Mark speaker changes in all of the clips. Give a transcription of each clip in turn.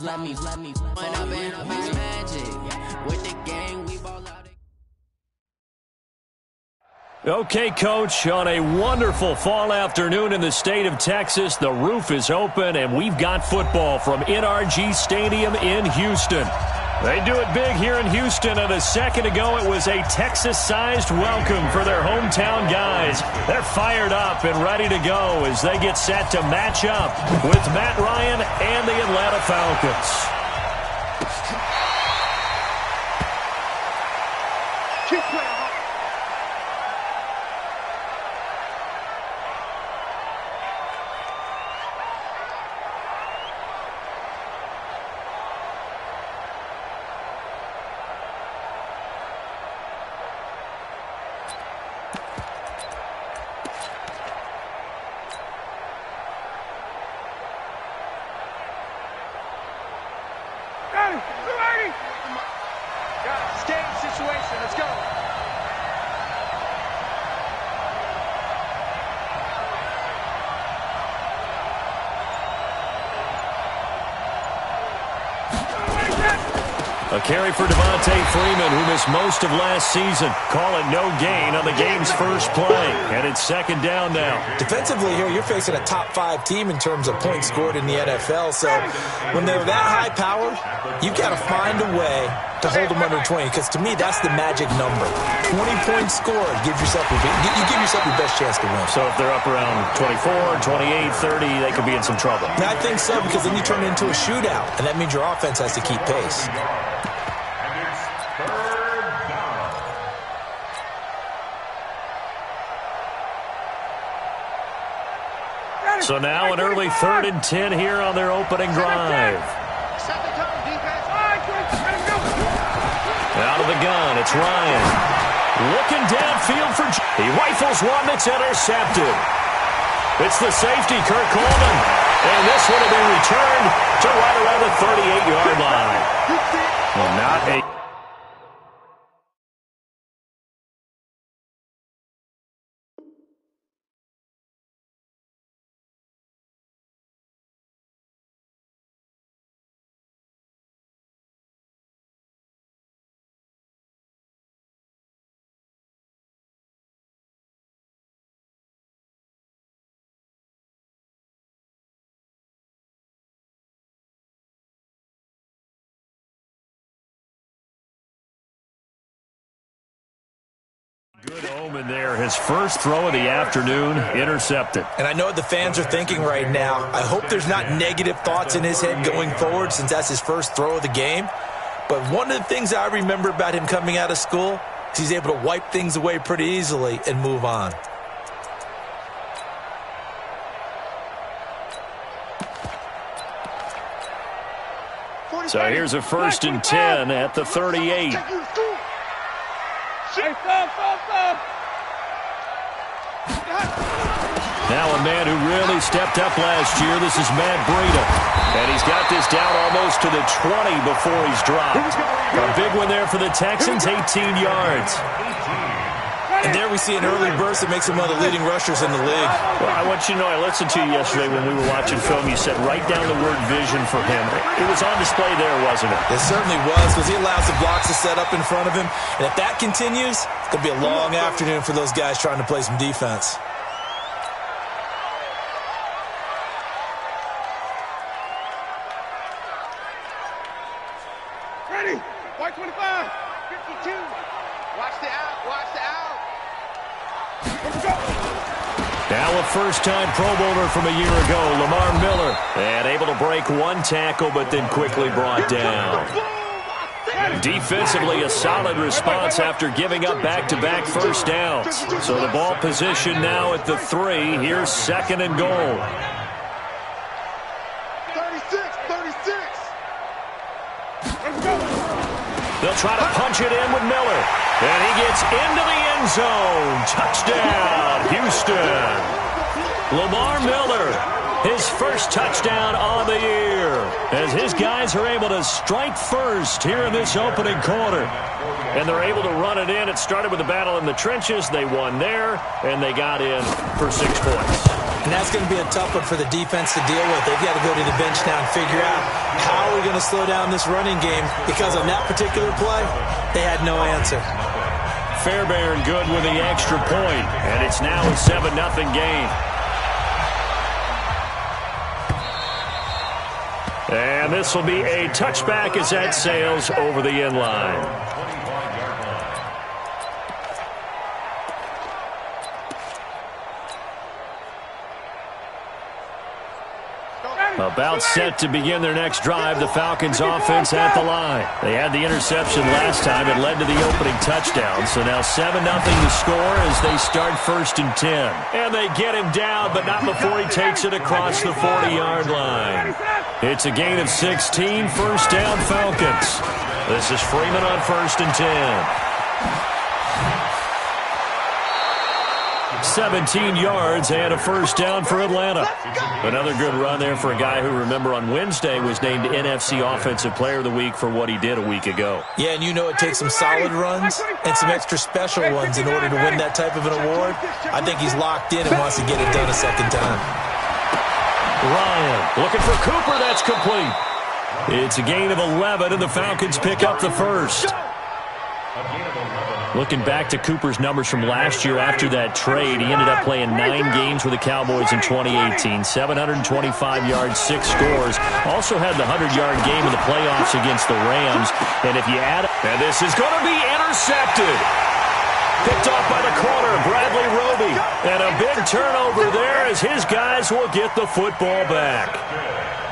Speaker 1: Let me point up in a bitch magic with the gang we ball out.
Speaker 2: Okay, Coach, on a wonderful fall afternoon in the state of Texas, the roof is open, and we've got football from NRG Stadium in Houston. They do it big here in Houston, and a second ago it was a Texas-sized welcome for their hometown guys. They're fired up and ready to go as they get set to match up with Matt Ryan and the Atlanta Falcons. A carry for Devontae Freeman, who missed most of last season. Call it no gain on the game's first play. And it's second down now.
Speaker 3: Defensively here, you're facing a top-5 team in terms of points scored in the NFL. So when they're that high-powered, you've got to find a way to hold them under 20. Because to me, that's the magic number. 20 points scored. You give yourself your best chance to win.
Speaker 2: So if they're up around 24, 28, 30, they could be in some trouble.
Speaker 3: And I think so, because then you turn it into a shootout. And that means your offense has to keep pace.
Speaker 2: So now an early 3rd and 10 here on their opening drive. Out of the gun, it's Ryan. Looking downfield for... He rifles one that's intercepted. It's the safety, Kurt Coleman. And this one will be returned to right around the 38-yard line. Well, not a... Good omen there. His first throw of the afternoon, intercepted.
Speaker 3: And I know what the fans are thinking right now. I hope there's not negative thoughts in his head going forward since that's his first throw of the game. But one of the things I remember about him coming out of school is he's able to wipe things away pretty easily and move on.
Speaker 2: So here's a 1st and 10 at the 38. Now a man who really stepped up last year. This is Matt Breida. And he's got this down almost to the 20 before he's dropped. A big one there for the Texans, 18 yards.
Speaker 3: And there we see an early burst that makes him one of the leading rushers in the league.
Speaker 2: Well, I want you to know, I listened to you yesterday when we were watching film. You said write down the word vision for him. It was on display there, wasn't it?
Speaker 3: It certainly was, because he allows the blocks to set up in front of him. And if that continues, it's going to be a long afternoon for those guys trying to play some defense.
Speaker 4: Ready? White 25, 52. Watch the out, watch the out.
Speaker 2: Now a first-time Pro Bowler from a year ago, Lamar Miller. And able to break one tackle, but then quickly brought down. Defensively, a solid response after giving up back-to-back first downs. So the ball position now at the 3. Here's 2nd and goal.
Speaker 4: 36.
Speaker 2: They'll try to punch it in with Miller. And he gets into the end zone. Touchdown, Houston. Lamar Miller, his first touchdown on the year, as his guys are able to strike first here in this opening quarter. And they're able to run it in. It started with a battle in the trenches. They won there, and they got in for 6 points.
Speaker 3: And that's going to be a tough one for the defense to deal with. They've got to go to the bench now and figure out how are we going to slow down this running game, because on that particular play, they had no answer.
Speaker 2: Fairbairn good with the extra point, and it's now a 7-0 game. And this will be a touchback as that sails over the end line. About set to begin their next drive, the Falcons offense at the line. They had the interception last time. It led to the opening touchdown. So now 7-0 the score as they start 1st and 10. And they get him down, but not before he takes it across the 40-yard line. It's a gain of 16, 1st down Falcons. This is Freeman on 1st and 10. 17 yards and a 1st down for Atlanta. Another good run there for a guy who, remember, on Wednesday was named NFC Offensive Player of the Week for what he did a week ago.
Speaker 3: Yeah, and you know it takes some solid runs and some extra special ones in order to win that type of an award. I think he's locked in and wants to get it done a second time.
Speaker 2: Ryan looking for Cooper. That's complete. It's a gain of 11, and the Falcons pick up the 1st. Looking back to Cooper's numbers from last year after that trade, he ended up playing 9 games with the Cowboys in 2018. 725 yards, 6 scores. Also had the 100-yard game in the playoffs against the Rams. And if you add... And this is going to be intercepted. Picked off by the corner, Bradley Roby. And a big turnover there as his guys will get the football back.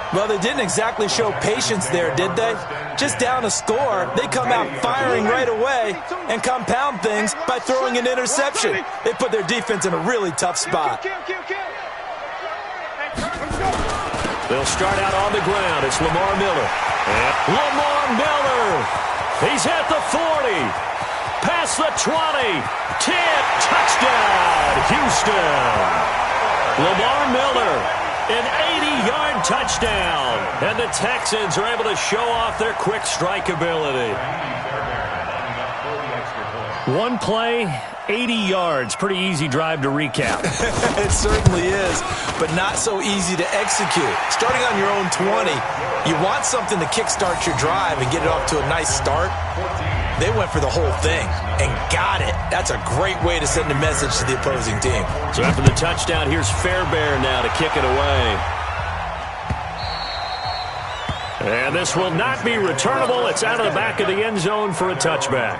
Speaker 3: Well, they didn't exactly show patience there, did they? Just down a score, they come out firing right away and compound things by throwing an interception. They put their defense in a really tough spot.
Speaker 2: They'll start out on the ground. It's Lamar Miller. And Lamar Miller! He's at the 40. Past the 20. 10. Touchdown, Houston. Lamar Miller. An 80-yard touchdown. And the Texans are able to show off their quick strike ability. One play, 80 yards. Pretty easy drive to recap.
Speaker 3: It certainly is, but not so easy to execute. Starting on your own 20, you want something to kickstart your drive and get it off to a nice start. They went for the whole thing and got it. That's a great way to send a message to the opposing team.
Speaker 2: So after the touchdown, here's Fairbairn now to kick it away. And this will not be returnable. It's out of the back of the end zone for a touchback.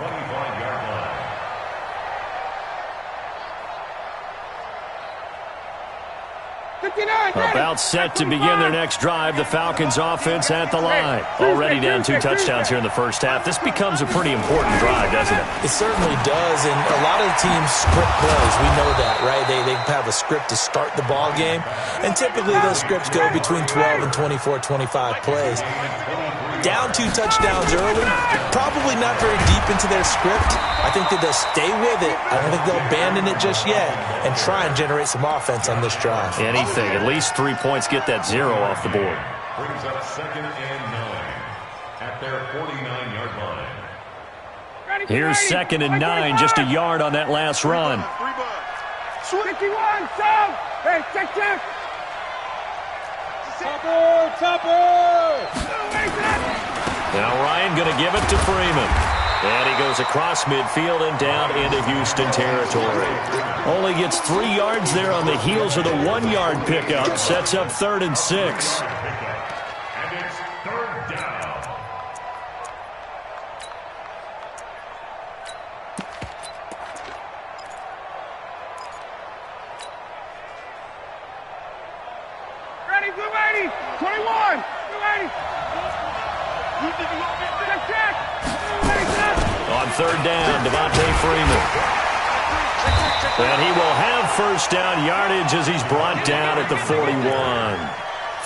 Speaker 2: About set to begin their next drive, the Falcons offense at the line. Already down 2 touchdowns here in the first half. This becomes a pretty important drive, doesn't it?
Speaker 3: It certainly does, and a lot of the teams script plays. We know that, right? They have a script to start the ball game, and typically those scripts go between 12 and 24, 25 plays. Down 2 touchdowns early, probably not very deep into their script. I think that they'll stay with it. I don't think they'll abandon it just yet and try and generate some offense on this drive.
Speaker 2: Anything. At least 3 points, get that 0 off the board.
Speaker 5: Brings up 2nd and 9 at their 49-yard line.
Speaker 2: Here's 2nd and 9, just a yard on that last run.
Speaker 4: 51, Sam! Hey, check!
Speaker 2: Now Ryan going to give it to Freeman. And he goes across midfield and down into Houston territory. Only gets 3 yards there on the heels of the 1-yard pickup. Sets up 3rd and 6.
Speaker 5: And it's 3rd down.
Speaker 4: Ready, blue 80! 21! Blue 80! Check!
Speaker 2: On 3rd down, Devontae Freeman. And he will have 1st down yardage as he's brought down at the 41.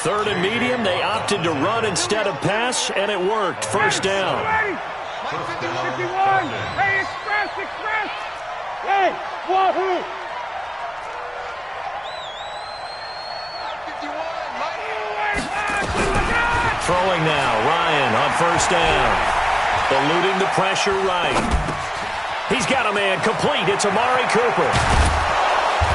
Speaker 2: 3rd and medium, they opted to run instead of pass, and it worked. 1st down.
Speaker 4: 51! Hey, express! Hey, wahoo!
Speaker 2: Throwing now, Ryan on 1st down. Eluding the pressure right. He's got a man complete. It's Amari Cooper.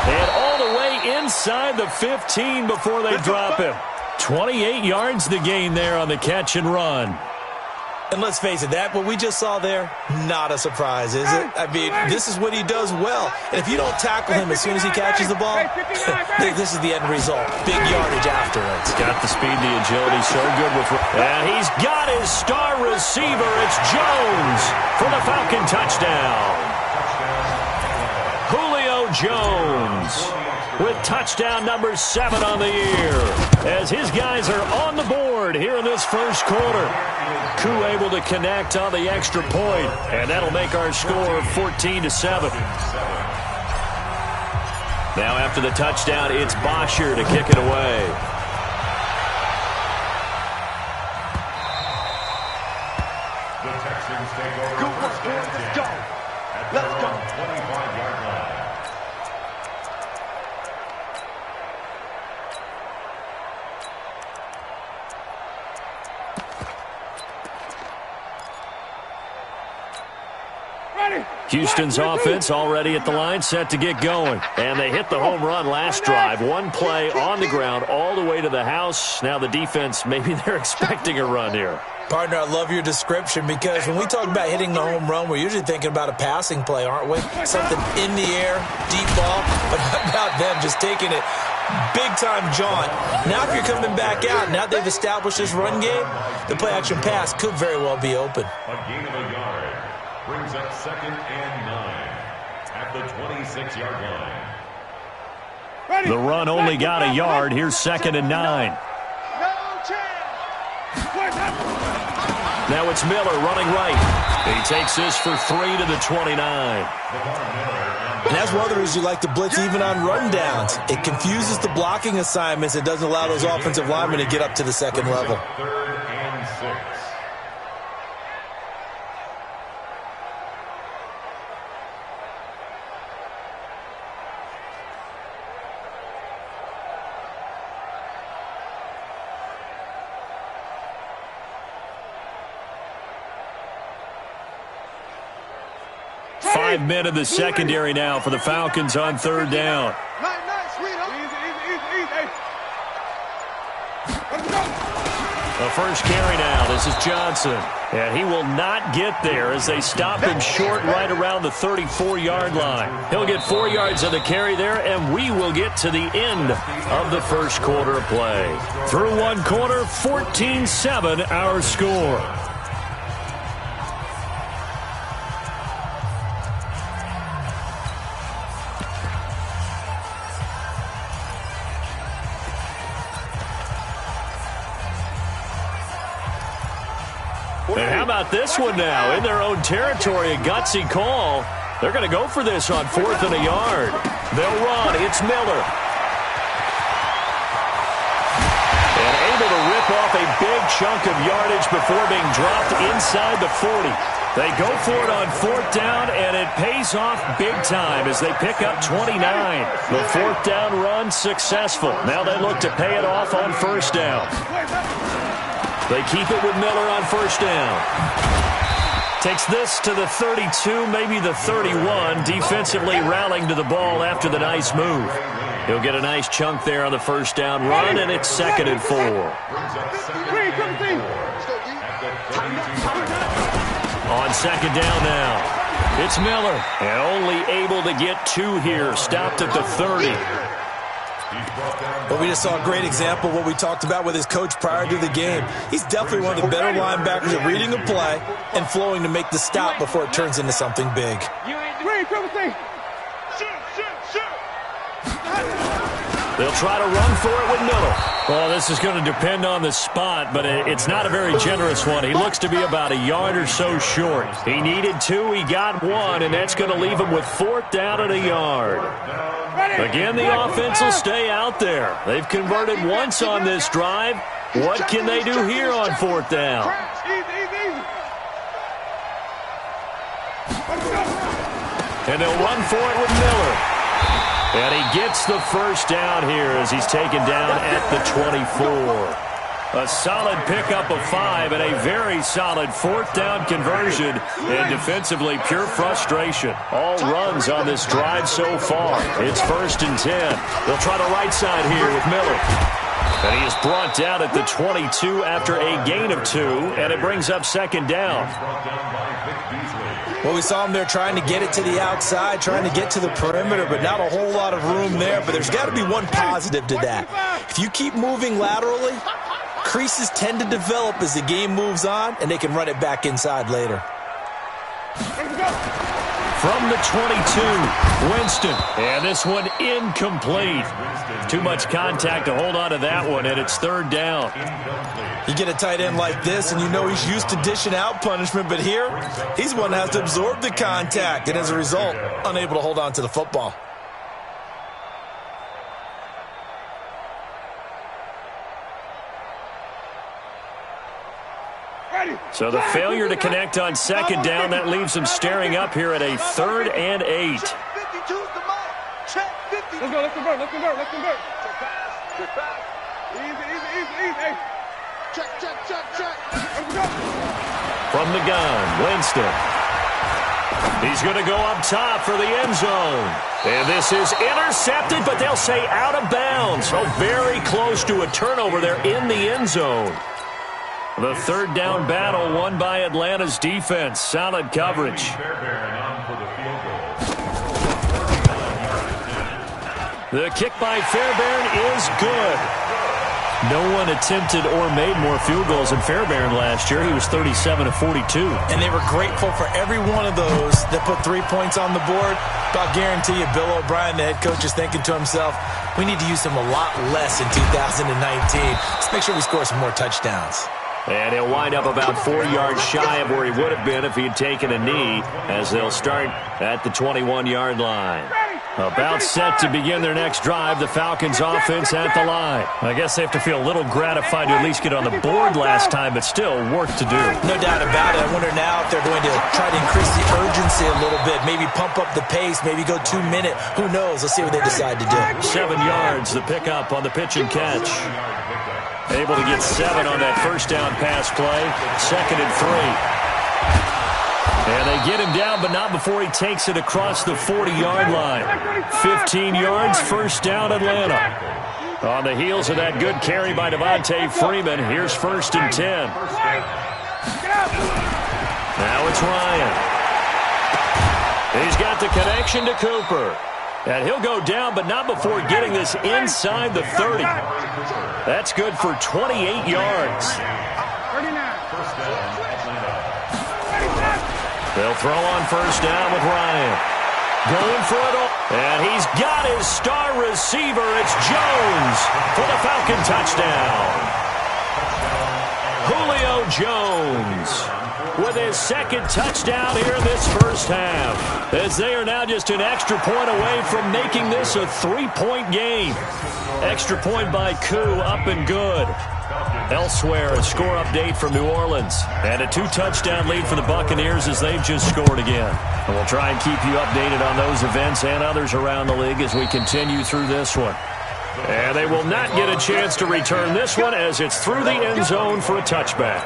Speaker 2: And all the way inside the 15 before they drop him. 28 yards the gain there on the catch and run.
Speaker 3: And let's face it, what we just saw there, not a surprise, is it? I mean, this is what he does well. And if you don't tackle him as soon as he catches the ball, this is the end result. Big yardage afterwards.
Speaker 2: Got the speed, the agility, so good with... And he's got his star receiver. It's Jones for the Falcon touchdown. Julio Jones with touchdown number 7 on the year, as his guys are on the board here in this first quarter. Koo able to connect on the extra point, and that'll make our score 14-7. Now after the touchdown, it's Bosher to kick it away.
Speaker 5: The Texans take over. Let's go. Let's go. 25-yard line.
Speaker 2: Houston's offense already at the line, set to get going. And they hit the home run last drive. One play on the ground all the way to the house. Now the defense, maybe they're expecting a run here.
Speaker 3: Partner, I love your description, because when we talk about hitting the home run, we're usually thinking about a passing play, aren't we? Something in the air, deep ball. But how about them just taking it big-time jaunt? Now if you're coming back out, now they've established this run game, the play-action pass could very well be open.
Speaker 5: A gain of a yard brings up 2nd and 9 at the 26-yard line.
Speaker 2: The run only got a yard. Here's 2nd and 9. Now it's Miller running right. He takes this for 3 to the 29.
Speaker 3: And that's one of the reasons you like to blitz even on rundowns. It confuses the blocking assignments. It doesn't allow those offensive linemen to get up to the second level.
Speaker 5: 3rd and 6.
Speaker 2: Men in the secondary now for the Falcons on 3rd down. The first carry now. This is Johnson. And he will not get there as they stop him short right around the 34-yard line. He'll get 4 yards on the carry there, and we will get to the end of the first quarter of play. Through one quarter, 14-7 our score. And how about this one now? In their own territory, a gutsy call. They're going to go for this on 4th and a yard. They'll run. It's Miller. And able to rip off a big chunk of yardage before being dropped inside the 40. They go for it on 4th down, and it pays off big time as they pick up 29. The 4th down run successful. Now they look to pay it off on 1st down. They keep it with Miller on 1st down. Takes this to the 32, maybe the 31. Defensively rallying to the ball after the nice move. He'll get a nice chunk there on the 1st down run, and it's 2nd and 4. On 2nd down now. It's Miller. And only able to get 2 here. Stopped at the 30.
Speaker 3: But we just saw a great example of what we talked about with his coach prior to the game. He's definitely one of the better linebackers at reading a play and flowing to make the stop before it turns into something big.
Speaker 2: They'll try to run for it with Miller. Well, this is going to depend on the spot, but it's not a very generous one. He looks to be about a yard or so short. He needed 2, he got 1, and that's going to leave him with 4th down and a yard. Again, the offense will stay out there. They've converted once on this drive. What can they do here on 4th down? And they'll run for it with Miller. And he gets the 1st down here as he's taken down at the 24. A solid pickup of 5 and a very solid 4th down conversion. And defensively, pure frustration. All runs on this drive so far. It's 1st and 10. They'll try the right side here with Miller. And he is brought down at the 22 after a gain of 2, and it brings up 2nd down.
Speaker 3: Well, we saw him there trying to get it to the outside, trying to get to the perimeter, but not a whole lot of room there. But there's got to be one positive to that. If you keep moving laterally, creases tend to develop as the game moves on, and they can run it back inside later.
Speaker 2: From the 22, Winston. And this one incomplete. Too much contact to hold on to that one, and it's 3rd down.
Speaker 3: You get a tight end like this, and you know he's used to dishing out punishment, but here, he's one that has to absorb the contact, and as a result, unable to hold on to the football.
Speaker 2: So the failure to connect on 2nd down, that leaves him staring up here at a 3rd and 8.
Speaker 4: Let's go, let's convert. Check pass. Easy. Check. Let's go.
Speaker 2: From the gun, Winston. He's going to go up top for the end zone. And this is intercepted, but they'll say out of bounds. So very close to a turnover there in the end zone. The 3rd down battle won by Atlanta's defense. Solid coverage. The kick by Fairbairn is good. No one attempted or made more field goals than Fairbairn last year. He was 37 of 42.
Speaker 3: And they were grateful for every one of those that put 3 points on the board. But I'll guarantee you, Bill O'Brien, the head coach, is thinking to himself, we need to use him a lot less in 2019. Let's make sure we score some more touchdowns.
Speaker 2: And he'll wind up about 4 yards shy of where he would have been if he had taken a knee, as they'll start at the 21-yard line. About set to begin their next drive, the Falcons offense at the line. I guess they have to feel a little gratified to at least get on the board last time, but still work to do.
Speaker 3: No doubt about it. I wonder now if they're going to try to increase the urgency a little bit, maybe pump up the pace, maybe go 2-minute. Who knows? Let's see what they decide to do.
Speaker 2: 7 yards, the pickup on the pitch and catch. Able to get 7 on that 1st down pass play. 2nd and 3. And they get him down, but not before he takes it across the 40-yard line. 15 yards, 1st down, Atlanta. On the heels of that good carry by Devontae Freeman, here's 1st and 10. Now it's Ryan. He's got the connection to Cooper. And he'll go down, but not before getting this inside the 30. That's good for 28 yards. They'll throw on 1st down with Ryan. Going for it all. And he's got his star receiver. It's Jones for the Falcon touchdown. Julio Jones with his 2nd touchdown here in this 1st half, as they are now just an extra point away from making this a 3-point game. Extra point by Koo, up and good. Elsewhere, a score update from New Orleans, and a 2-touchdown lead for the Buccaneers as they've just scored again. And we'll try and keep you updated on those events and others around the league as we continue through this one. And they will not get a chance to return this one, as it's through the end zone for a touchback.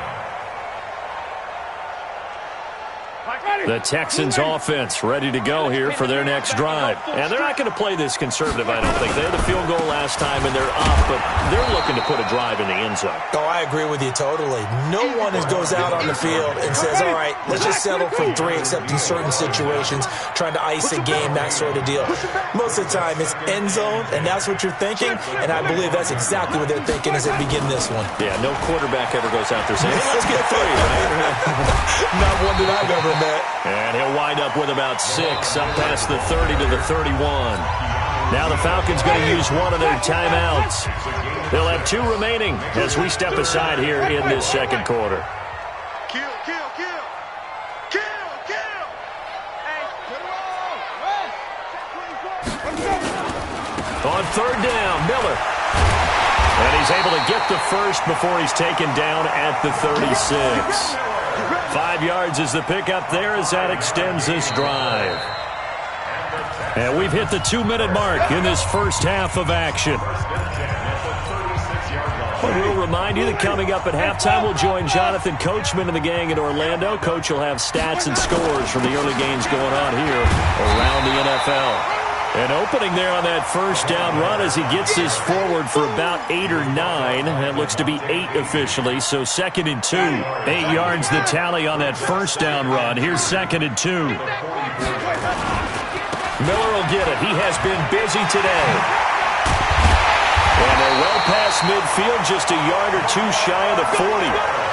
Speaker 2: The Texans offense ready to go here for their next drive. And they're not going to play this conservative, I don't think. They had a field goal last time, and they're up, but they're looking to put a drive in the end zone.
Speaker 3: Oh, I agree with you totally. No one goes out on the field and says, all right, let's just settle for 3, except in certain situations, trying to ice a game, that sort of deal. Most of the time, it's end zone, and that's what you're thinking, and I believe that's exactly what they're thinking as they begin this one.
Speaker 2: Yeah, no quarterback ever goes out there saying, hey, let's get 3, right?
Speaker 3: Not one that I've ever met.
Speaker 2: And he'll wind up with about 6, up past the 30 to the 31. Now the Falcons going to use one of their timeouts. They'll have 2 remaining as we step aside here in this 2nd quarter.
Speaker 4: Kill. Hey,
Speaker 2: On 3rd down, Miller. And he's able to get the 1st before he's taken down at the 36. 5 yards is the pickup there as that extends this drive. And we've hit the 2-minute mark in this 1st half of action. We'll remind you that coming up at halftime, we'll join Jonathan Coachman and the gang in Orlando. Coach will have stats and scores from the early games going on here around the NFL. And opening there on that first down run as he gets this forward for about 8 or 9. That looks to be 8 officially, so 2nd and 2. 8 yards the tally on that first down run. Here's 2nd and 2. Miller will get it. He has been busy today. And they're well past midfield, just a yard or two shy of the 40.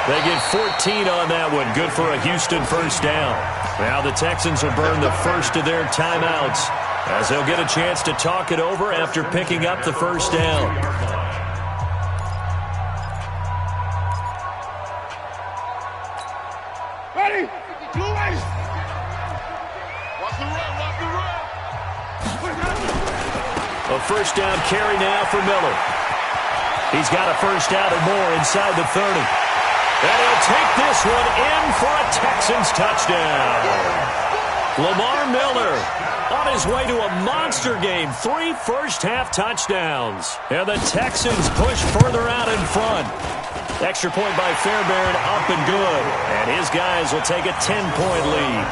Speaker 2: They get 14 on that one. Good for a Houston first down. Now the Texans will burn the first of their timeouts, as they'll get a chance to talk it over after picking up the first down.
Speaker 4: Ready? Blue lights. Watch the run, watch the run.
Speaker 2: A first down carry now for Miller. He's got a first down or more inside the 30. And he'll take this one in for a Texans touchdown. Lamar Miller on his way to a monster game. 3 first-half touchdowns. And the Texans push further out in front. Extra point by Fairbairn, up and good. And his guys will take a 10-point lead.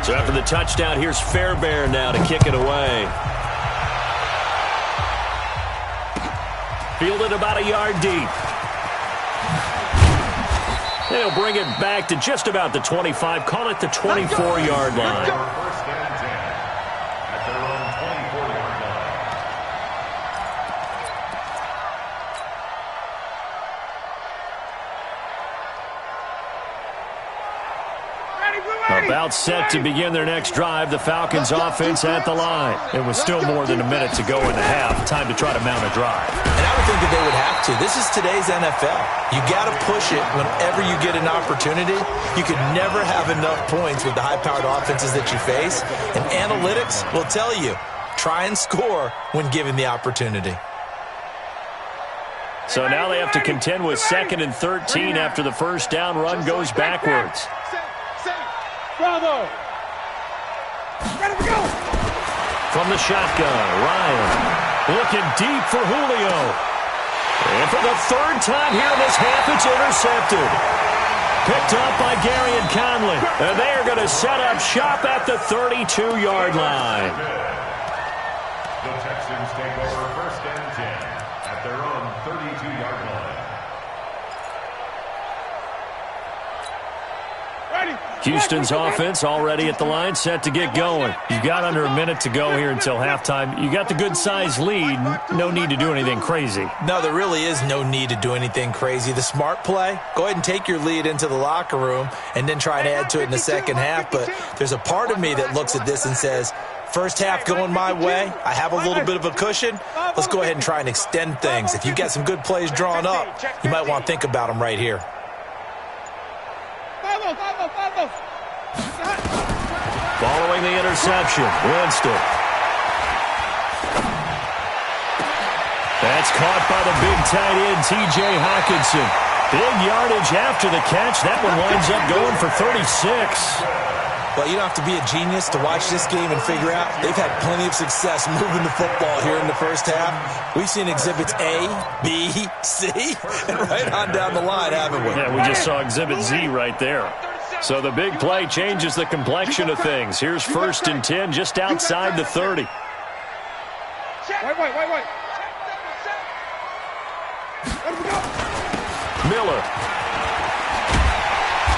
Speaker 2: So after the touchdown, here's Fairbairn now to kick it away. Fielded about a yard deep. They'll bring it back to just about the 25. Call it the 24-yard line.
Speaker 5: First and 10 at their own 24-yard line.
Speaker 2: About set to begin their next drive, the Falcons offense at the line. It was still more than a minute to go in the half. Time to try to mount a drive.
Speaker 3: And I would think that they would have to. This is today's NFL. You got to push it whenever you get an opportunity. You could never have enough points with the high-powered offenses that you face. And analytics will tell you, try and score when given the opportunity.
Speaker 2: So now they have to contend with 2nd and 13 after the first down run goes backwards.
Speaker 4: Bravo! Ready to go!
Speaker 2: From the shotgun, Ryan looking deep for Julio. And for the 3rd time here in this half, it's intercepted. Picked up by Gary and Conley. And they are going to set up shop at the 32-yard line.
Speaker 5: The Texans take over 1st and 10 at their own 32-yard line.
Speaker 2: Houston's offense already at the line, set to get going. You've got under a minute to go here until halftime. You got the good-sized lead. No need to do anything crazy.
Speaker 3: No, there really is no need to do anything crazy. The smart play, go ahead and take your lead into the locker room and then try and add to it in the second half. But there's a part of me that looks at this and says, first half going my way, I have a little bit of a cushion. Let's go ahead and try and extend things. If you've got some good plays drawn up, you might want to think about them right here.
Speaker 2: Following the interception, Winston. That's caught by the big tight end, T.J. Hawkinson. Big yardage after the catch. That one winds up going for 36.
Speaker 3: Well, you don't have to be a genius to watch this game and figure out they've had plenty of success moving the football here in the first half. We've seen exhibits A, B, C, and right on down the line, haven't we?
Speaker 2: Yeah, we just saw exhibit Z right there. So the big play changes the complexion of things. Here's 1st and 10 just outside the 30.
Speaker 4: Wait. Let him go.
Speaker 2: Miller.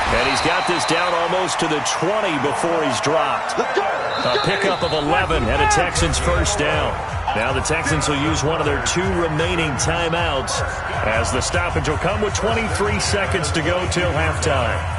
Speaker 2: And he's got this down almost to the 20 before he's dropped. A pickup of 11 and a Texans first down. Now the Texans will use one of their 2 remaining timeouts as the stoppage will come with 23 seconds to go till halftime.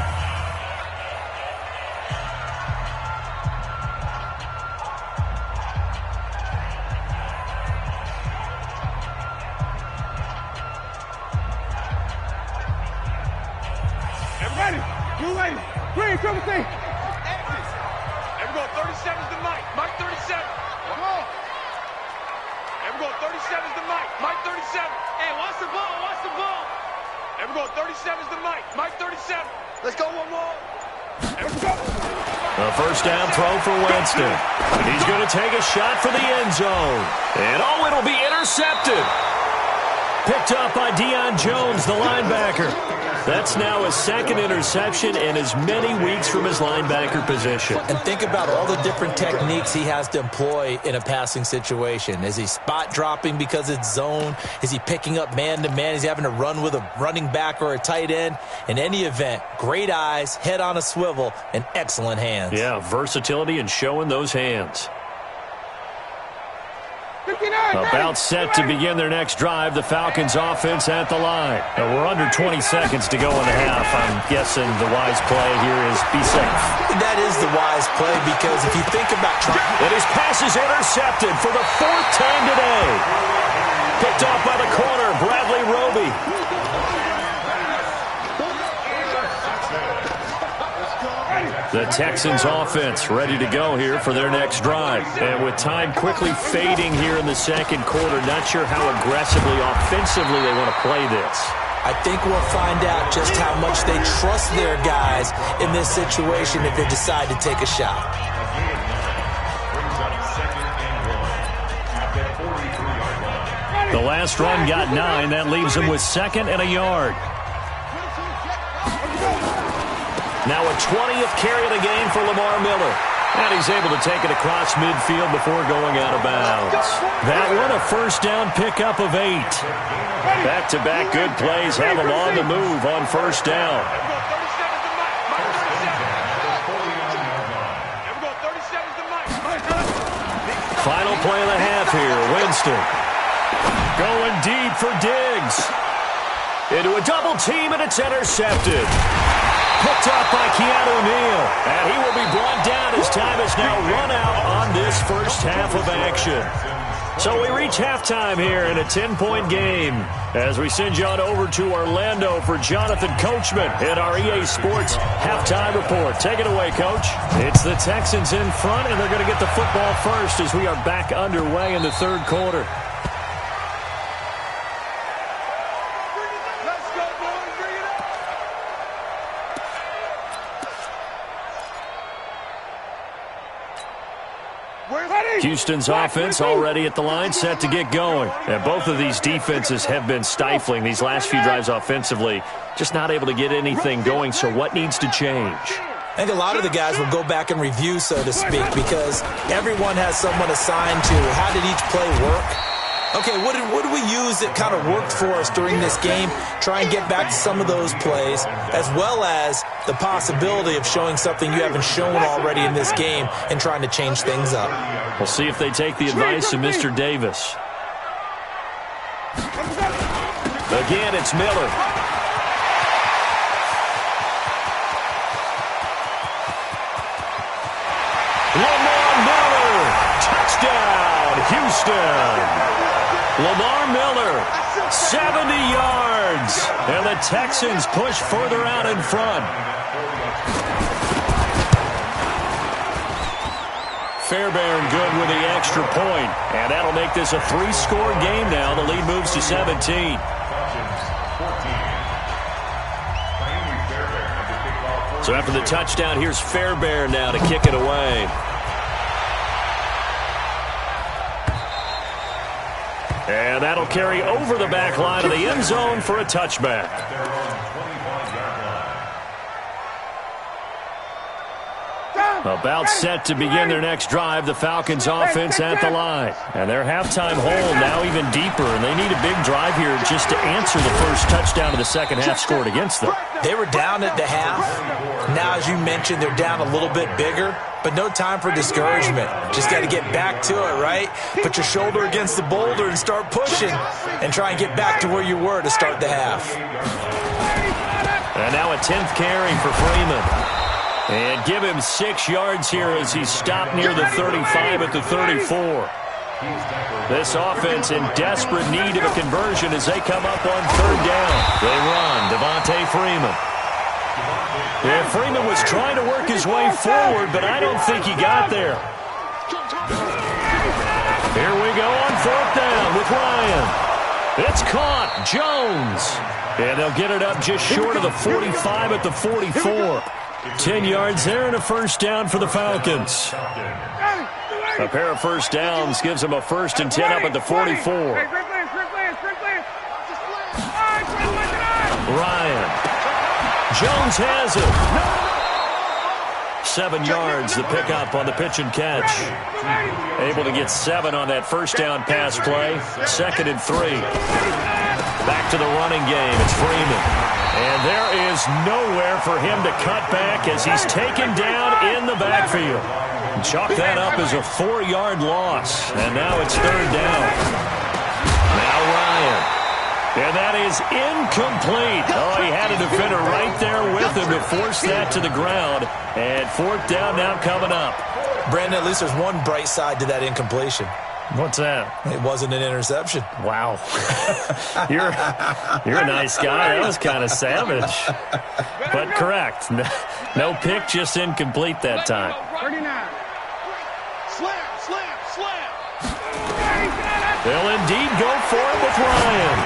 Speaker 4: Let's go one more.
Speaker 2: A first down throw for Winston. He's going to take a shot for the end zone. And oh, it'll be intercepted. Picked up by Deion Jones, the linebacker. That's now his second interception and as many weeks from his linebacker position.
Speaker 3: And think about all the different techniques he has to employ in a passing situation. Is he spot dropping because it's zone? Is he picking up man-to-man? Is he having to run with a running back or a tight end? In any event, great eyes, head on a swivel, and excellent hands.
Speaker 2: Yeah, versatility and showing those hands. About set to begin their next drive, the Falcons offense at the line. Now we're under 20 seconds to go in the half. I'm guessing the wise play here is be safe.
Speaker 3: That is the wise play because if you think about trying...
Speaker 2: And his pass is intercepted for the fourth time today. Picked off by the corner, Bradley Roby. The Texans offense ready to go here for their next drive. And with time quickly fading here in the second quarter, not sure how aggressively, offensively they want to play this.
Speaker 3: I think we'll find out just how much they trust their guys in this situation if they decide to take a shot.
Speaker 2: The last run got 9. That leaves them with 2nd and a yard. Now a 20th carry of the game for Lamar Miller. And he's able to take it across midfield before going out of bounds. That one, a first down pickup of 8. Back-to-back good plays have them on the move on first down. Final play of the half here, Winston. Going deep for Diggs. Into a double team, and it's intercepted. Picked up by Keanu Neal. And he will be brought down as time is now run out on this first half of action. So we reach halftime here in a 10-point game as we send you on over to Orlando for Jonathan Coachman in our EA Sports halftime report. Take it away, Coach. It's the Texans in front, and they're going to get the football first as we are back underway in the third quarter. Houston's offense already at the line, set to get going. And both of these defenses have been stifling these last few drives offensively. Just not able to get anything going, so what needs to change?
Speaker 3: I think a lot of the guys will go back and review, so to speak, because everyone has someone assigned to how did each play work. Okay, what did we use that kind of worked for us during this game? Try and get back to some of those plays, as well as the possibility of showing something you haven't shown already in this game and trying to change things up.
Speaker 2: We'll see if they take the advice of Mr. Davis. Again, it's Miller. Lamar Miller, touchdown, Houston. Lamar Miller, 70 yards, and the Texans push further out in front. Fairbairn good with the extra point, and that'll make this a 3-score game now. The lead moves to 17. So after the touchdown, here's Fairbairn now to kick it away. And that'll carry over the back line of the end zone for a touchback. About set to begin their next drive, the Falcons offense at the line. And their halftime hole now even deeper, and they need a big drive here just to answer the first touchdown of the second half scored against them.
Speaker 3: They were down at the half. Now, as you mentioned, they're down a little bit bigger, but no time for discouragement. Just got to get back to it, right? Put your shoulder against the boulder and start pushing and try and get back to where you were to start the half.
Speaker 2: And now a 10th carry for Freeman. And give him 6 yards here as he's stopped near the 35 at the 34. This offense in desperate need of a conversion as they come up on third down. They run, Devontae Freeman. Yeah, Freeman was trying to work his way forward, but I don't think he got there. Here we go on fourth down with Ryan. It's caught, Jones. And they'll get it up just short of the 45 at the 44. 10 yards there and a first down for the Falcons. A pair of first downs gives them a 1st and 10 up at the 44. Ryan. Jones has it. 7 yards, the pickup on the pitch and catch. Able to get 7 on that first down pass play. 2nd and 3. Back to the running game. It's Freeman. And there is nowhere for him to cut back as he's taken down in the backfield. Chalk that up as a 4-yard loss. And now it's 3rd down. Now Ryan. And that is incomplete. Oh, he had a defender right there with him to force that to the ground. And 4th down now coming up.
Speaker 3: Brandon, at least there's one bright side to that incompletion.
Speaker 2: What's that?
Speaker 3: It wasn't an interception.
Speaker 2: Wow. You're a nice guy. That was kind of savage. But correct. No pick, just incomplete that time.
Speaker 4: 39. Slam.
Speaker 2: They'll indeed go for it with Ryan.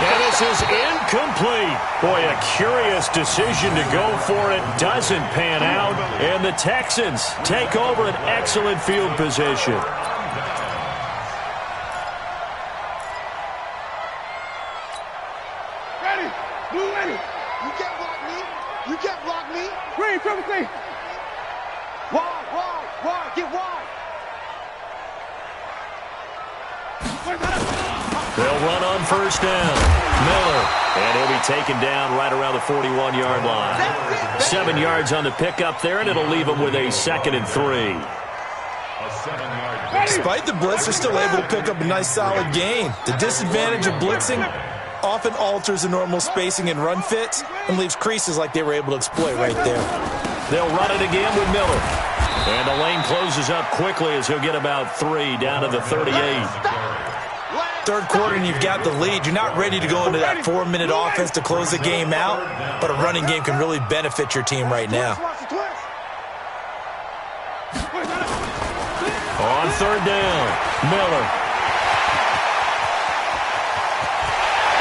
Speaker 2: And this is incomplete. Boy, a curious decision to go for it. Doesn't pan out. And the Texans take over an excellent field position.
Speaker 4: Ready. You can't block me. Green, triple C. Wide. Get wide.
Speaker 2: They'll run on first down. Miller. And he'll be taken down right around the 41-yard line. 7 yards on the pickup there, and it'll leave him with a 2nd and 3.
Speaker 3: Despite the blitz, they're still able to pick up a nice solid gain. The disadvantage of blitzing often alters the normal spacing and run fits and leaves creases like they were able to exploit right there.
Speaker 2: They'll run it again with Miller. And the lane closes up quickly as he'll get about 3 down to the 38.
Speaker 3: 3rd quarter and you've got the lead. You're not ready to go into that 4-minute offense to close the game out, but a running game can really benefit your team right now.
Speaker 2: On 3rd down, Miller.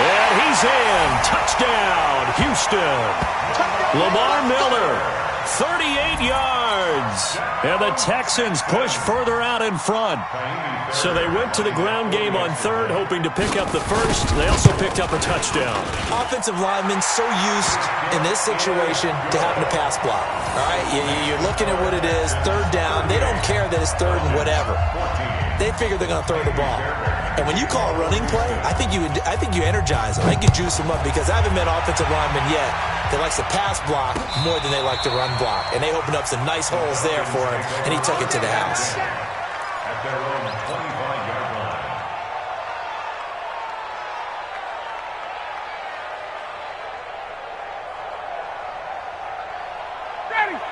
Speaker 2: And he's in. Touchdown, Houston. Lamar Miller, 38 yards. And the Texans push further out in front. So they went to the ground game on 3rd, hoping to pick up the 1st. They also picked up a touchdown.
Speaker 3: Offensive linemen so used in this situation to having to pass block. All right, you're looking at what it is, 3rd down. They don't care that it's 3rd and whatever. They figure they're going to throw the ball. And when you call a running play, I think you energize them. I think you juice them up because I haven't met offensive linemen yet that likes to pass block more than they like to run block. And they opened up some nice holes there for him, and he took it to the house.
Speaker 5: At their own 25-yard line.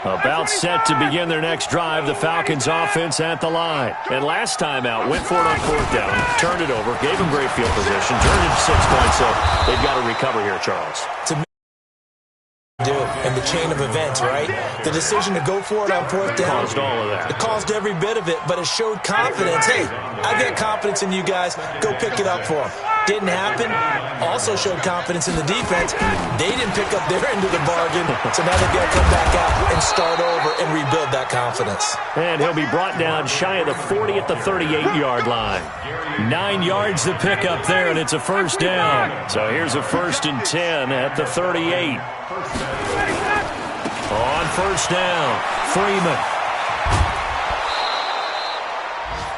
Speaker 2: About set to begin their next drive, the Falcons offense at the line. And last time out, went for it on 4th down, turned it over, gave them great field position, turned it to 6 points, so they've got to recover here, Charles.
Speaker 3: To me, and the chain of events, right? The decision to go for it on 4th down.
Speaker 2: Caused all of that.
Speaker 3: It caused every bit of it, but it showed confidence. Hey, I've got confidence in you guys. Go pick it up for them. Didn't happen. Also showed confidence in the defense. They didn't pick up their end of the bargain, so now they've got to come back out and start over and rebuild that confidence.
Speaker 2: And he'll be brought down shy of the 40 at the 38-yard line. 9 yards to pick up there, and it's a 1st down. So here's a 1st and 10 at the 38. On 1st down, Freeman.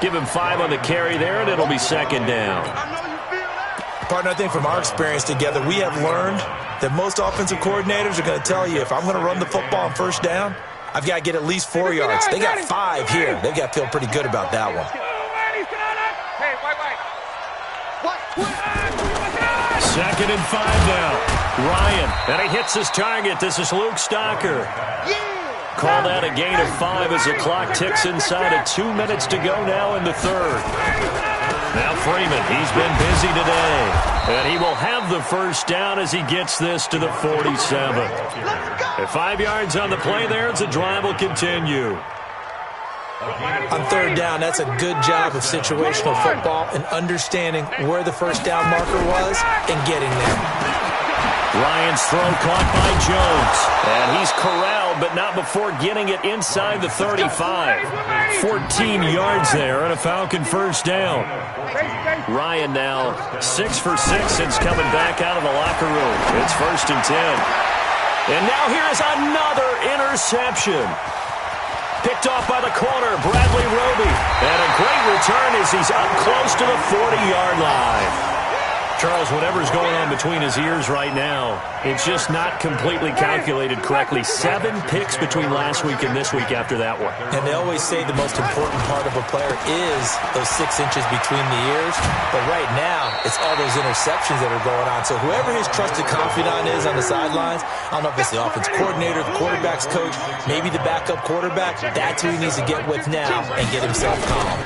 Speaker 2: Give him 5 on the carry there, and it'll be 2nd down.
Speaker 3: Partner, I think from our experience together, we have learned that most offensive coordinators are going to tell you if I'm going to run the football on 1st down, I've got to get at least 4 yards. They got 5 here. They've got to feel pretty good about that one.
Speaker 4: Hey, white.
Speaker 2: 2nd and 5 now. Ryan, and he hits his target. This is Luke Stocker. Call that a gain of 5 as the clock ticks inside of 2 minutes to go now in the 3rd. Now Freeman, he's been busy today. And he will have the 1st down as he gets this to the 47. At 5 yards on the play there, the drive will continue.
Speaker 3: On 3rd down, that's a good job of situational football and understanding where the 1st down marker was and getting there.
Speaker 2: Ryan's throw caught by Jones. And he's corralled, but not before getting it inside the 35. 14 yards there and a Falcon first down. Ryan now 6 for 6 since coming back out of the locker room. It's 1st and 10. And now here's another interception. Picked off by the corner, Bradley Roby. And a great return as he's up close to the 40-yard line. Charles, whatever's going on between his ears right now, it's just not completely calculated correctly. 7 picks between last week and this week after that one.
Speaker 3: And they always say the most important part of a player is those 6 inches between the ears. But right now, it's all those interceptions that are going on. So whoever his trusted confidant is on the sidelines, I don't know if it's the offense coordinator, the quarterback's coach, maybe the backup quarterback, that's who he needs to get with now and get himself calm.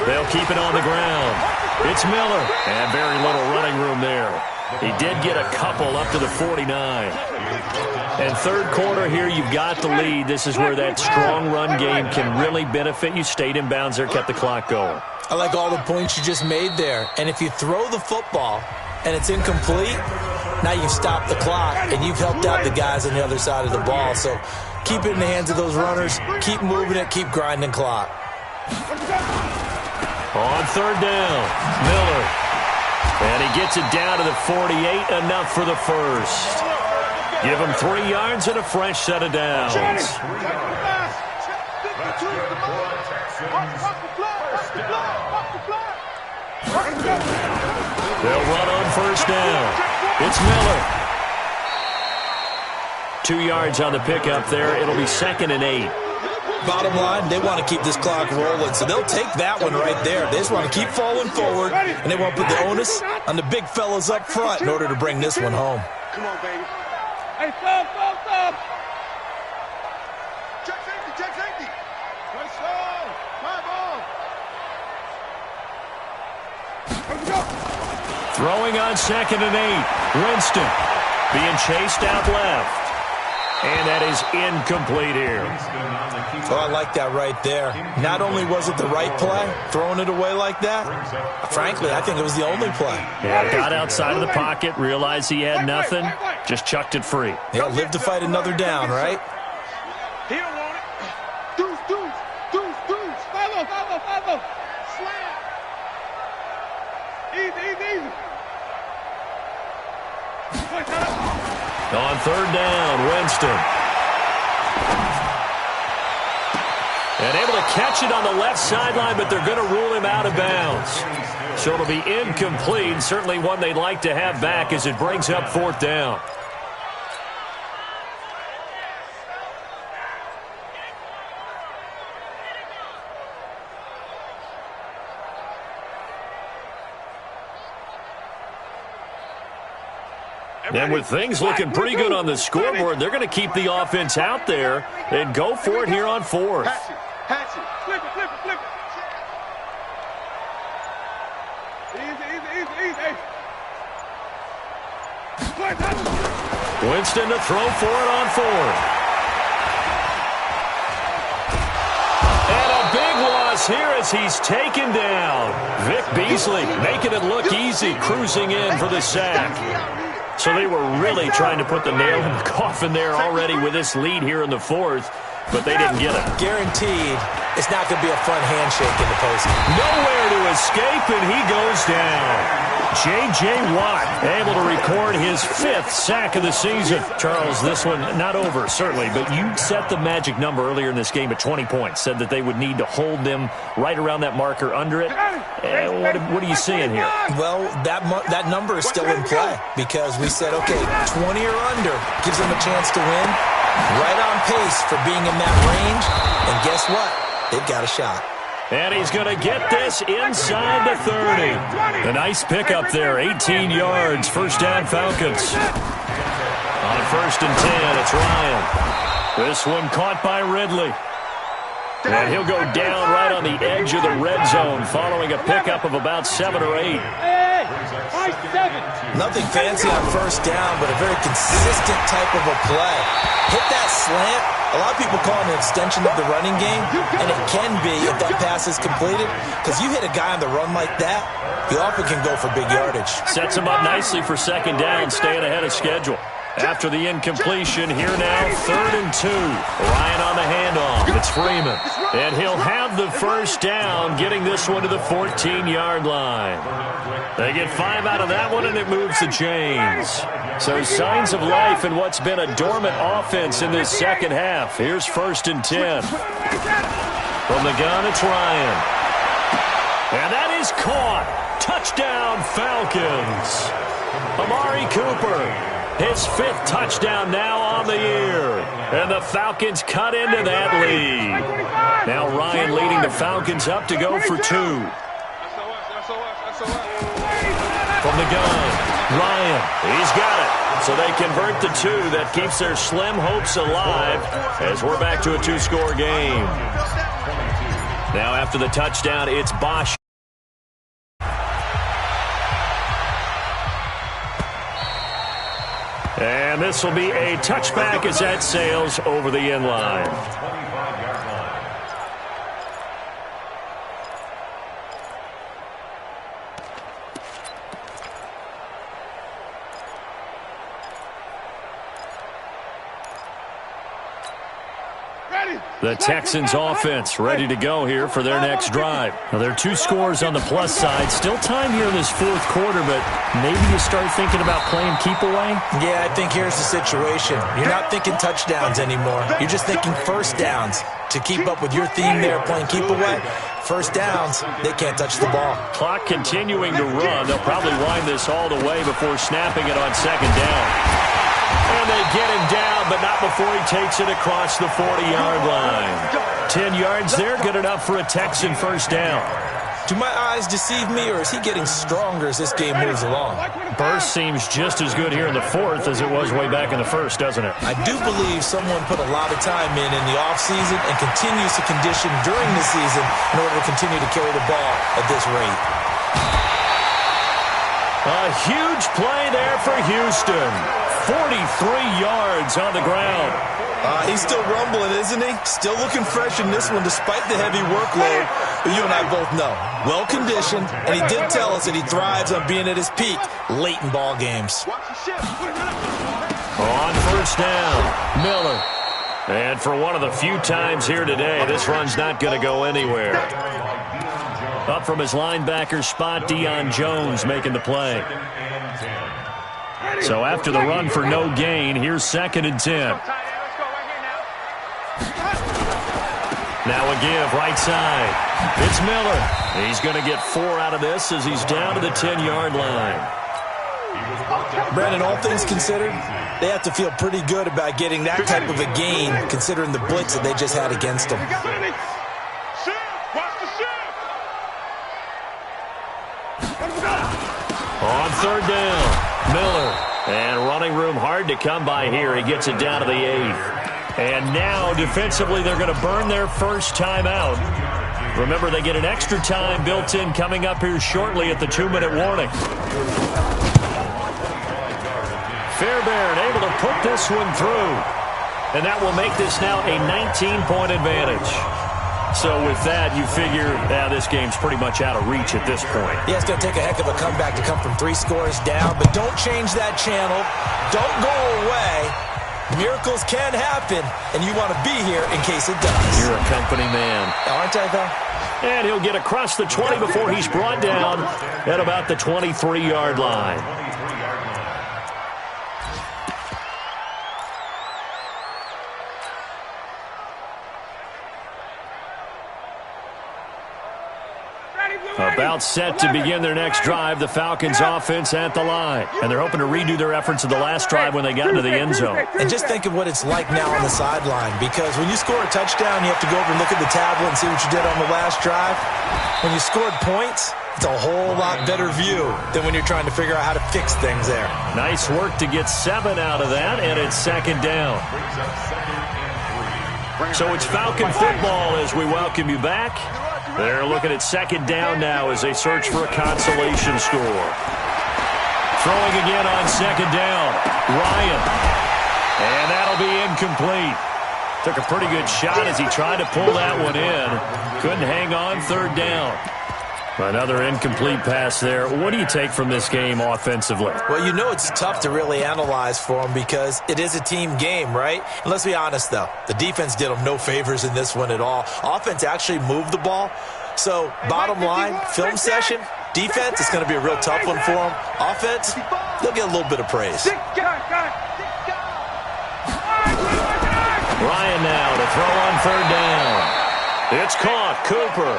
Speaker 2: They'll keep it on the ground. It's Miller, and very little running room there. He did get a couple up to the 49. And third quarter here, you've got the lead. This is where that strong run game can really benefit you. Stayed in bounds there, kept the clock going.
Speaker 3: I like all the points you just made there. And if you throw the football and it's incomplete, now you've stopped the clock and you've helped out the guys on the other side of the ball. So keep it in the hands of those runners. Keep moving it. Keep grinding clock.
Speaker 2: On third down, Miller. And he gets it down to the 48, enough for the first. Give him 3 yards and a fresh set of downs. They'll run on first down. It's Miller. 2 yards on the pickup there. It'll be 2nd and 8.
Speaker 3: Bottom line, they want to keep this clock rolling, so they'll take that one right there. They just want to keep falling forward, and they want to put the onus on the big fellas up front in order to bring this one home.
Speaker 4: Come on, baby. Hey, stop. Check safety. Nice slow. My ball.
Speaker 2: Throwing on 2nd and 8. Winston being chased out left. And that is incomplete here.
Speaker 3: Oh, I like that right there. Not only was it the right play, throwing it away like that, frankly, I think it was the only play.
Speaker 2: Yeah, got outside of the pocket, realized he had nothing, just chucked it free.
Speaker 3: He'll live to fight another down, right?
Speaker 4: He don't want it. Deuce. Follow. Slam. Easy.
Speaker 2: On third down, Winston. And able to catch it on the left sideline, but they're going to rule him out of bounds. So it'll be incomplete, certainly one they'd like to have back as it brings up 4th down. And with things looking pretty good on the scoreboard, they're going to keep the offense out there and go for it here on 4th.
Speaker 4: Patch it. Flip it. Easy.
Speaker 2: Winston to throw for it on 4th. And a big loss here as he's taken down. Vic Beasley making it look easy, cruising in for the sack. So they were really trying to put the nail in the coffin there already with this lead here in the 4th, but they didn't get it.
Speaker 3: Guaranteed, it's not going to be a fun handshake in the postgame.
Speaker 2: Nowhere to escape, and he goes down. J.J. Watt able to record his 5th sack of the season. Charles, this one not over, certainly, but you set the magic number earlier in this game at 20 points, said that they would need to hold them right around that marker under it. What are you seeing here?
Speaker 3: Well, that number is still in play because we said, okay, 20 or under gives them a chance to win. Right on pace for being in that range, and guess what? They've got a shot.
Speaker 2: And he's going to get this inside the 30. A nice pickup there, 18 yards, first down Falcons. On 1st and 10, it's Ryan. This one caught by Ridley. And he'll go down right on the edge of the red zone following a pickup of about 7 or 8.
Speaker 3: Nothing fancy on first down, but a very consistent type of a play. Hit that slant, A lot of people call it an extension of the running game, and it can be if that pass is completed, because you hit a guy on the run like that, he often can go for big yardage.
Speaker 2: Sets him up nicely for second down, staying ahead of schedule. After the incompletion, here now, 3rd and 2. Ryan on the handoff. It's Freeman. And he'll have the first down, getting this one to the 14-yard line. They get 5 out of that one, and it moves the chains. So signs of life in what's been a dormant offense in this second half. Here's 1st and 10. From the gun, it's Ryan. And that is caught. Touchdown, Falcons. Amari Cooper. His 5th touchdown now on the year. And the Falcons cut into that lead. Now Ryan leading the Falcons up to go for 2. From the gun, Ryan, he's got it. So they convert the 2. That keeps their slim hopes alive as we're back to a 2-score game. Now after the touchdown, it's Bosch. And this will be a touchback as that sails over the end line. The Texans offense ready to go here for their next drive. Now, there are 2 scores on the plus side. Still time here in this 4th quarter, but maybe you start thinking about playing keep away?
Speaker 3: Yeah, I think here's the situation. You're not thinking touchdowns anymore. You're just thinking first downs. To keep up with your theme there, playing keep away, first downs, they can't touch the ball.
Speaker 2: Clock continuing to run. They'll probably wind this all the way before snapping it on second down. And they get him down, but not before he takes it across the 40-yard line. 10 yards there, good enough for a Texan first down.
Speaker 3: Do my eyes deceive me, or is he getting stronger as this game moves along?
Speaker 2: Burst seems just as good here in the 4th as it was way back in the 1st, doesn't it?
Speaker 3: I do believe someone put a lot of time in the offseason and continues to condition during the season in order to continue to carry the ball at this rate.
Speaker 2: A huge play there for Houston. 43 yards on the ground.
Speaker 3: He's still rumbling, isn't he? Still looking fresh in this one despite the heavy workload. But you and I both know, well-conditioned, and he did tell us that he thrives on being at his peak late in ball games.
Speaker 2: On first down, Miller. And for one of the few times here today, this run's not going to go anywhere. Up from his linebacker spot, Deion Jones making the play. So after the run for no gain, here's 2nd and 10. Now a give, right side. It's Miller. He's going to get 4 out of this as he's down to the 10-yard line.
Speaker 3: Brandon, all things considered, they have to feel pretty good about getting that type of a gain, considering the blitz that they just had against them.
Speaker 2: On 3rd down, Miller. And running room hard to come by here. He gets it down to the 8th. And now, defensively, they're going to burn their first timeout. Remember, they get an extra time built in coming up here shortly at the 2-minute warning. Fairbairn able to put this one through. And that will make this now a 19-point advantage. So with that, you figure this game's pretty much out of reach at this point.
Speaker 3: Yeah, it's going to take a heck of a comeback to come from 3 scores down, but don't change that channel. Don't go away. Miracles can happen, and you want to be here in case it does.
Speaker 2: You're a company man.
Speaker 3: Aren't I, though?
Speaker 2: And he'll get across the 20 before he's brought down at about the 23-yard line. About set to begin their next drive, the Falcons offense at the line. And they're hoping to redo their efforts of the last drive when they got into the end zone.
Speaker 3: And just think of what it's like now on the sideline, because when you score a touchdown, you have to go over and look at the tablet and see what you did on the last drive. When you scored points, it's a whole lot better view than when you're trying to figure out how to fix things there.
Speaker 2: Nice work to get 7 out of that, and it's 2nd down. So it's Falcon football as we welcome you back. They're looking at 2nd down now as they search for a consolation score. Throwing again on 2nd down, Ryan. And that'll be incomplete. Took a pretty good shot as he tried to pull that one in. Couldn't hang on, third down. Another incomplete pass there. What do you take from this game offensively?
Speaker 3: Well, you know it's tough to really analyze for them because it is a team game, right? And let's be honest, though. The defense did them no favors in this one at all. Offense actually moved the ball. So, bottom line, film session, defense is going to be a real tough one for them. Offense, they'll get a little bit of praise.
Speaker 2: Ryan now to throw on third down. It's caught, Cooper.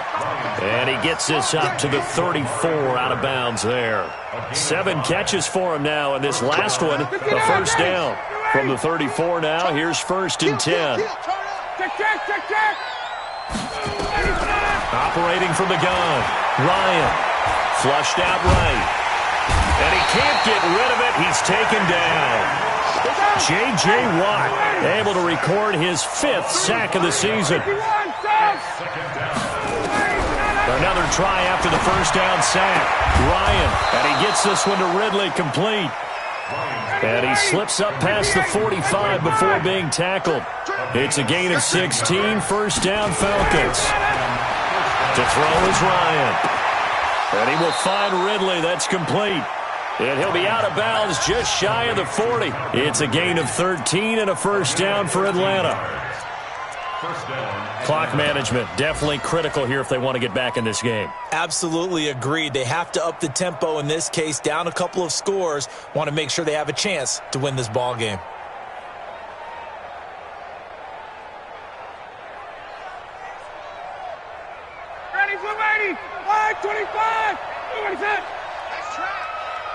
Speaker 2: And he gets this up to the 34, out of bounds there. 7 catches for him now, and this last one, a first down. From the 34 now, here's 1st and 10. Operating from the gun, Ryan. Flushed out right. And he can't get rid of it. He's taken down. J.J. Watt able to record his 5th sack of the season. Another try after the first down sack. Ryan, and he gets this one to Ridley complete. And he slips up past the 45 before being tackled. It's a gain of 16, first down Falcons. To throw is Ryan. And he will find Ridley. That's complete. And he'll be out of bounds just shy of the 40. It's a gain of 13 and a first down for Atlanta. Clock management definitely critical here if they want to get back in this game.
Speaker 3: Absolutely agreed. They have to up the tempo in this case, down a couple of scores. Want to make sure they have a chance to win this ball game.
Speaker 4: Ready for ready. 525. What is it?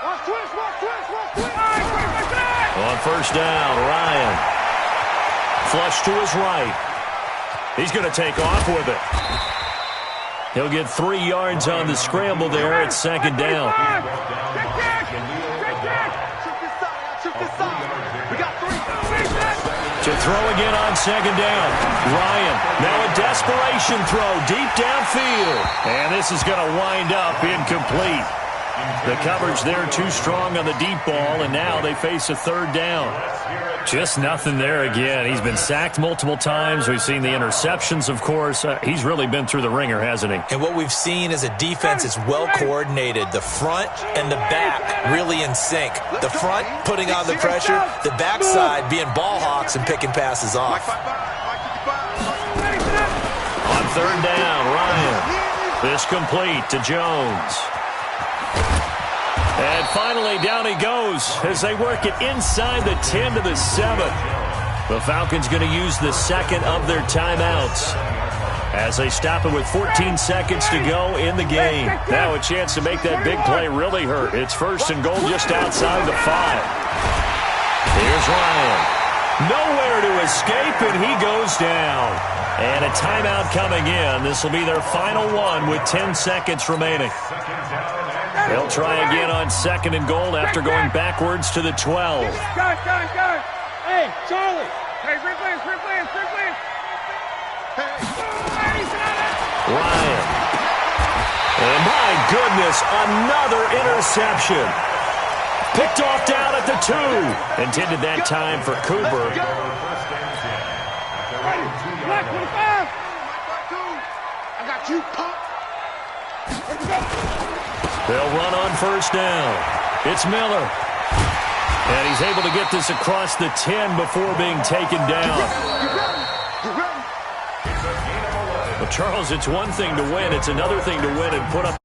Speaker 4: Watch twist.
Speaker 2: On first down, Ryan. Flush to his right. He's going to take off with it. He'll get 3 yards on the scramble there at second down. To throw again on second down. Ryan, now a desperation throw deep downfield. And this is going to wind up incomplete. The coverage there too strong on the deep ball, and now they face a third down. Just nothing there again. He's been sacked multiple times. We've seen the interceptions, of course. He's really been through the ringer, hasn't he?
Speaker 3: And what we've seen is a defense that's well coordinated. The front and the back really in sync. The front putting on the pressure, the backside being ball hawks and picking passes off.
Speaker 2: On third down, Ryan. This complete to Jones. And finally, down he goes as they work it inside the 10 to the 7. The Falcons going to use the second of their timeouts as they stop it with 14 seconds to go in the game. Now a chance to make that big play really hurt. It's 1st and goal just outside the 5. Here's Ryan. Nowhere to escape, and he goes down. And a timeout coming in. This will be their final one with 10 seconds remaining. They'll try again on 2nd and goal after going backwards to the 12.
Speaker 4: Go. Hey, Charlie. Hey, replay.
Speaker 2: Ryan. And my goodness, another interception. Picked off down at the 2. Intended that time for Cooper.
Speaker 4: Black 25. I got you, pop.
Speaker 2: They'll run on first down. It's Miller. And he's able to get this across the 10 before being taken down. Well, Charles, it's one thing to win. It's another thing to win and put up